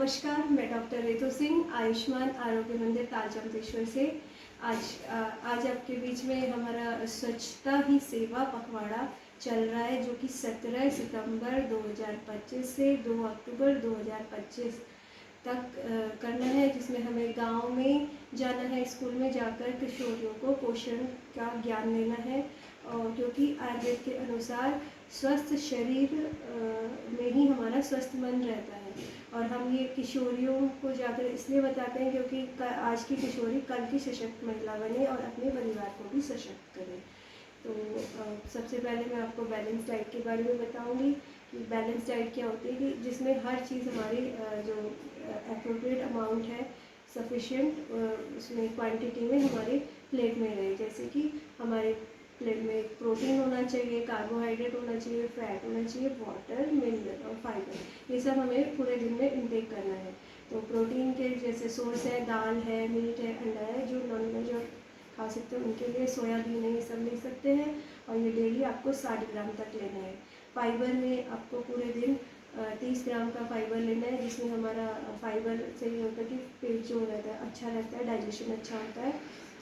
नमस्कार, मैं डॉक्टर रितु सिंह, आयुष्मान आरोग्य मंदिर तालचंदेश्वर से। आज आपके बीच में हमारा स्वच्छता ही सेवा पखवाड़ा चल रहा है, जो कि 17 सितंबर 2025 से 2 अक्टूबर 2025 तक करना है, जिसमें हमें गांव में जाना है, स्कूल में जाकर किशोरियों को पोषण का ज्ञान देना है। और क्योंकि आयुर्वेद के अनुसार स्वस्थ शरीर में ही हमारा स्वस्थ मन रहता है। और हम ये किशोरियों को जाकर इसलिए बताते हैं क्योंकि आज की किशोरी कल की सशक्त महिला बने और अपने परिवार को भी सशक्त करे। तो सबसे पहले मैं आपको बैलेंस डाइट के बारे में बताऊंगी कि बैलेंस डाइट क्या होती है, कि जिसमें हर चीज़ हमारी जो एप्रोप्रिएट अमाउंट है, सफिशिएंट उसमें क्वांटिटी में हमारी प्लेट में रहे। जैसे कि हमारे प्लेट में प्रोटीन होना चाहिए, कार्बोहाइड्रेट होना चाहिए, फैट होना चाहिए, वाटर, मिनरल और फाइबर, ये सब हमें पूरे दिन में इनटेक करना है। तो प्रोटीन के जैसे सोर्स है, दाल है, मीट है, अंडा है। जो नॉन वेज और खा सकते हैं उनके लिए सोयाबीन है, ये सब ले सकते हैं। और ये डेली आपको 60 ग्राम तक लेना है। फाइबर में आपको पूरे दिन 30 ग्राम का फाइबर लेना है, जिसमें हमारा फाइबर से ये होता है कि पेट जो रहता है अच्छा रहता है, डाइजेशन अच्छा होता है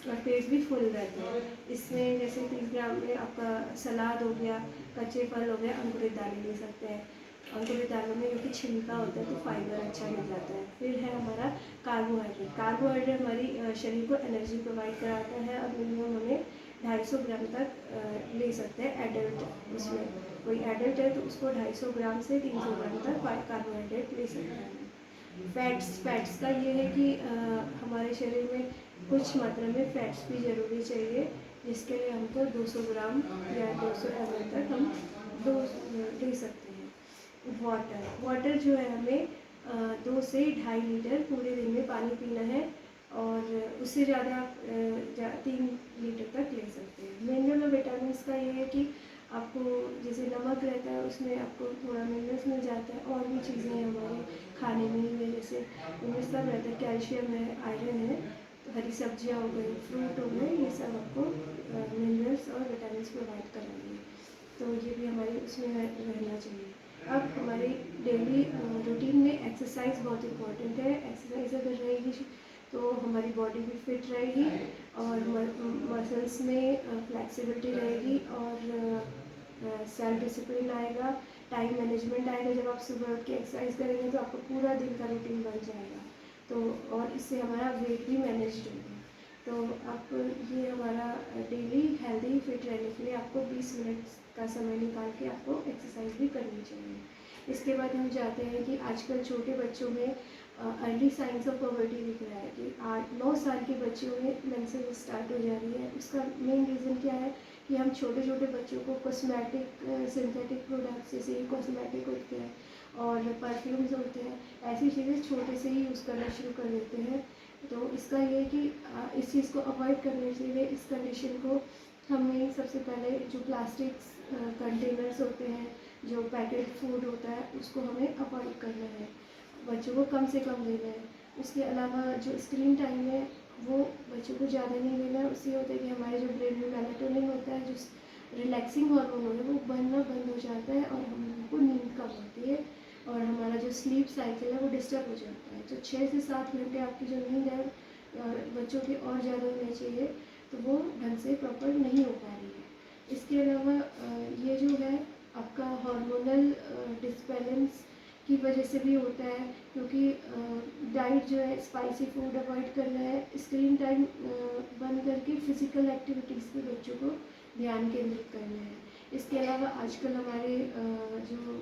और पेट भी फुल रहता है। इसमें जैसे 30 ग्राम में आपका सलाद हो गया, कच्चे फल हो गया, अंकुरित दालें ले सकते हैं। अंकुरित दालों में क्योंकि छिलका होता है तो फाइबर अच्छा मिल जाता है। फिर है हमारा कार्बोहाइड्रेट। कार्बोहाइड्रेट हमारी शरीर को एनर्जी प्रोवाइड कराता है और मिनिमम हमें 250 ग्राम तक ले सकते हैं एडल्ट। उसमें कोई एडल्ट है तो उसको 250 ग्राम से 300 ग्राम तक कार्बोहाइड्रेट ले सकते हैं। फैट्स का ये है कि हमारे शरीर में कुछ मात्रा में फैट्स भी ज़रूरी चाहिए, जिसके लिए हमको 200 ग्राम या 200 ml तक हम दो ले सकते हैं। वाटर जो है हमें 2 से 2.5 लीटर पूरे दिन में पानी पीना है, और उससे ज़्यादा 3 लीटर तक ले सकते हैं। मिनरल और विटामिन का ये है कि आपको जैसे नमक रहता है उसमें आपको थोड़ा मिनरल्स मिल जाता है, और भी चीज़ें हैं हमारे खाने में जैसे उनमें सब रहता है, कैल्शियम है, आयरन है, तो हरी सब्जियाँ हो गई, फ्रूट हो गए, ये सब आपको मिनरल्स और विटामिन प्रोवाइड कराएंगे। तो ये भी हमारे उसमें रहना चाहिए। अब हमारी डेली रूटीन में एक्सरसाइज बहुत इम्पोर्टेंट है। एक्सरसाइज अगर रहेगी तो हमारी बॉडी भी फिट रहेगी और मसल्स में फ्लेक्सिबिलिटी रहेगी और सेल्फ डिसिप्लिन आएगा, टाइम मैनेजमेंट आएगा। जब आप सुबह उठ के एक्सरसाइज करेंगे तो आपका पूरा दिन का रूटीन बन जाएगा, तो और इससे हमारा वेट भी मैनेज होगा। तो आप ये हमारा डेली हेल्दी फिट रहने के लिए आपको 20 मिनट का समय निकाल के आपको एक्सरसाइज भी करनी चाहिए। इसके बाद हम जाते हैं कि आजकल छोटे बच्चों में अर्ली साइंस ऑफ पॉवर्टी दिख रहा है कि 8-9 साल के बच्चों में मेंसेस स्टार्ट हो जा रही है। उसका मेन रीज़न क्या है कि हम छोटे छोटे बच्चों को कॉस्मेटिक सिंथेटिक प्रोडक्ट्स जैसे ही कॉस्मेटिक होते हैं और परफ्यूम्स होते हैं, ऐसी चीज़ें छोटे से ही यूज़ करना शुरू कर देते हैं। तो इसका ये है कि इस चीज़ को अवॉइड करने के लिए इस कंडीशन को हमें सबसे पहले जो प्लास्टिक कंटेनर्स होते हैं, जो पैकेट फूड होता है, उसको हमें अवॉइड करना है, बच्चों को कम से कम देना है। उसके अलावा जो स्क्रीन टाइम है वो बच्चों को ज़्यादा नहीं देना है। उससे होता है कि हमारे जो ब्रेन में मेलाटोनिन होता है, जो रिलैक्सिंग हार्मोन होता है, वो बनना बंद हो जाता है और हमको नींद कम होती है और हमारा जो स्लीप साइकिल है वो डिस्टर्ब हो जाता है। तो 6 से 7 घंटे आपकी जो नींद है बच्चों की और ज़्यादा होनी चाहिए, तो वो ढंग से प्रॉपर नहीं हो पा रही है। इसके अलावा ये जो है आपका हार्मोनल डिसबैलेंस की वजह से भी होता है, क्योंकि डाइट जो है स्पाइसी फूड अवॉइड करना है, स्क्रीन टाइम बंद करके फिज़िकल एक्टिविटीज़ पे बच्चों को ध्यान केंद्रित करना है। इसके अलावा आजकल हमारे जो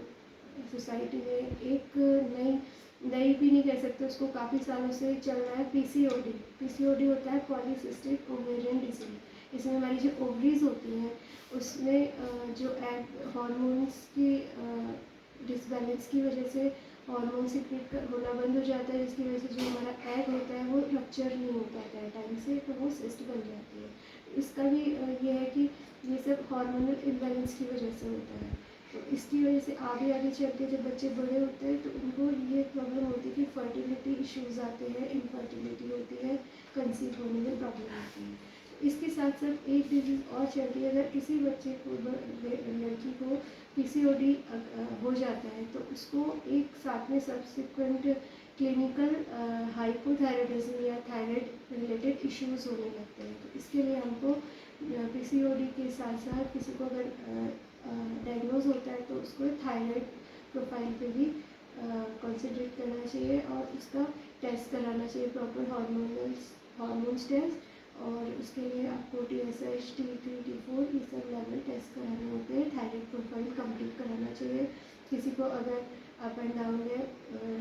सोसाइटी में एक नई भी नहीं कह सकते, उसको काफ़ी सालों से चल रहा है, पीसीओडी। पीसीओडी होता है पॉलीसिस्टिक ओवेरियन डिजीज। इसमें हमारी जो ओवरीज होती हैं उसमें जो एग हॉर्मोन्स की डिसबैलेंस की वजह से हार्मोन सीक्रेट होना बंद हो जाता है, जिसकी वजह से जो हमारा एग होता है वो रप्चर नहीं हो पाता है टाइम से, तो वो सिस्ट बन जाती है। इसका भी ये है कि ये सब हार्मोनल इम्बैलेंस की वजह से होता है। तो इसकी वजह से आगे आगे चल के जब बच्चे बड़े होते हैं तो उनको ये प्रॉब्लम होती है कि फर्टिलिटी इश्यूज़ आते हैं, इनफर्टिलिटी होती है, कंसीव होने में प्रॉब्लम होती है। इसके साथ साथ एक डिजीज़ और चलती है, अगर किसी बच्चे को लड़की को पीसीओडी हो जाता है तो उसको एक साथ में सब्सिक्वेंट क्लिनिकल हाइपोथायराइडिज्म या थायराइड रिलेटेड इश्यूज होने लगते हैं। तो इसके लिए हमको पीसीओडी के साथ साथ किसी को अगर डायग्नोज होता है तो उसको थायराइड प्रोफाइल पे भी कंसंट्रेट करना चाहिए और उसका टेस्ट कराना चाहिए, प्रॉपर हार्मोन्स टेस्ट। और उसके लिए आपको TSH, T3, T4 ये सब लेवल टेस्ट कराने होते हैं। थायराइड प्रोफाइल कंप्लीट कराना चाहिए। किसी को अगर अप एंड डाउन है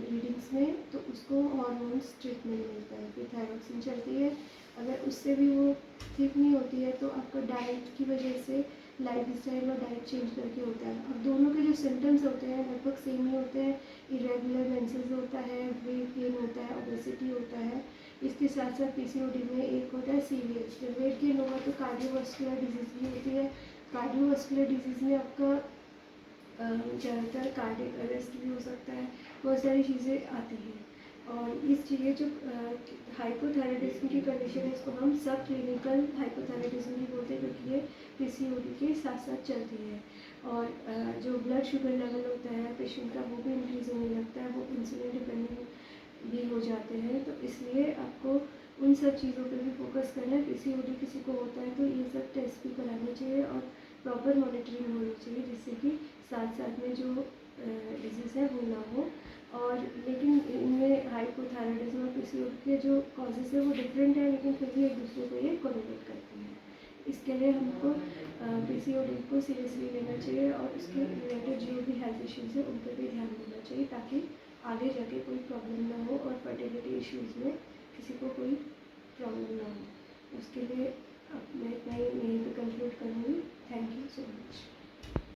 रीडिंग्स में तो उसको हार्मोन्स ट्रीटमेंट मिलता है, फिर थायरॉक्सिन चलती है। अगर उससे भी वो ठीक नहीं होती है तो आपको डाइट की वजह से लाइफ स्टाइल और डाइट चेंज करके होता है। अब दोनों के जो सिम्टम्स होते हैं लगभग सेम ही होते हैं। इरेगुलर मेंसेस होता है, वेट गेन होता है, ओबेसिटी होता है। इसके साथ साथ पीसीओडी में एक होता है सीवीएच। जब वेट गेन होगा तो कार्डियोवास्कुलर डिजीज़ भी होती है। कार्डियोवास्कुलर डिजीज़ में आपका ज़्यादातर कार्डियक अरेस्ट भी हो सकता है, बहुत सारी चीज़ें आती हैं। और इस चीज़ें जो हाइपोथायराइडिज्म की कंडीशन है इसको हम सब क्लिनिकल हाइपोथायराइडिज्म भी बोलते हैं, क्योंकि ये पीसीओडी के साथ साथ चलती है। और जो ब्लड शुगर लेवल होता है पेशेंट का वो भी इंक्रीज़ होने लगता है, वो इंसुलिन डिपेंडेंट भी हो जाते हैं। तो इसलिए आपको उन सब चीज़ों पे भी फोकस करना है। पीसीओडी किसी को होता है तो ये सब टेस्ट भी कराने चाहिए और प्रॉपर मॉनिटरिंग होनी चाहिए, जिससे कि साथ साथ में जो डिजीज़ है वो ना हो। और लेकिन इनमें हाइपोथायराइडिज्म और पीसीओडी के जो कॉजेज़ है वो डिफरेंट है, लेकिन फिर भी एक दूसरे को ये कोरिलेट करते हैं। इसके लिए हमको पीसीओडी को सीरियसली लेना चाहिए और उसके रिलेटेड जो भी हेल्थ इश्यूज़ है उन पर भी ध्यान देना चाहिए, ताकि आगे जाके कोई प्रॉब्लम ना हो और फर्टिलिटी इश्यूज़ में किसी को कोई प्रॉब्लम ना हो। उसके लिए अब मैं इतना ही यहीं पर कंक्लूड करूँगी। Thank you so much.